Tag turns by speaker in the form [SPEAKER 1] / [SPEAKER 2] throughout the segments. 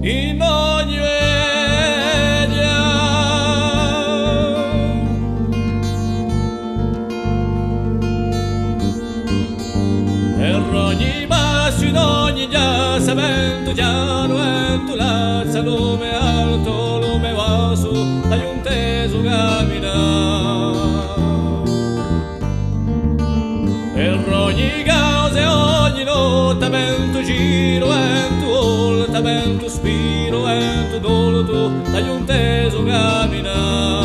[SPEAKER 1] in ogni veglia. Per ogni basso, in ogni giassa, vento chiaro, vento lazza, lume alto, lume basso, dai un teso cammina. Per ogni causa e ogni notte, vento giro, vento volta, vento spiro, vento dolto, dai un teso cammina.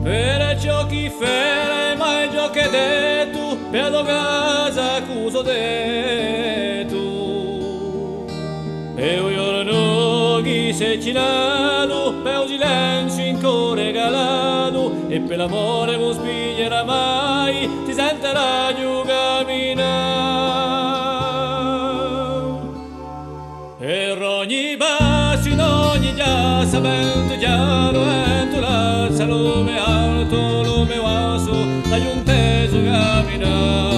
[SPEAKER 1] Per ciò chi fere mai ciò che detto, per la casa accuso detto. E io non chi sei cinato, per un silenzio in cuore regalato, e per l'amore non spiglierà mai, ti sentirà giù camminare. Per ogni basso, in ogni giassa, vento chiaro, vento lazza, lume alto, lume basso, dai un teso camminare.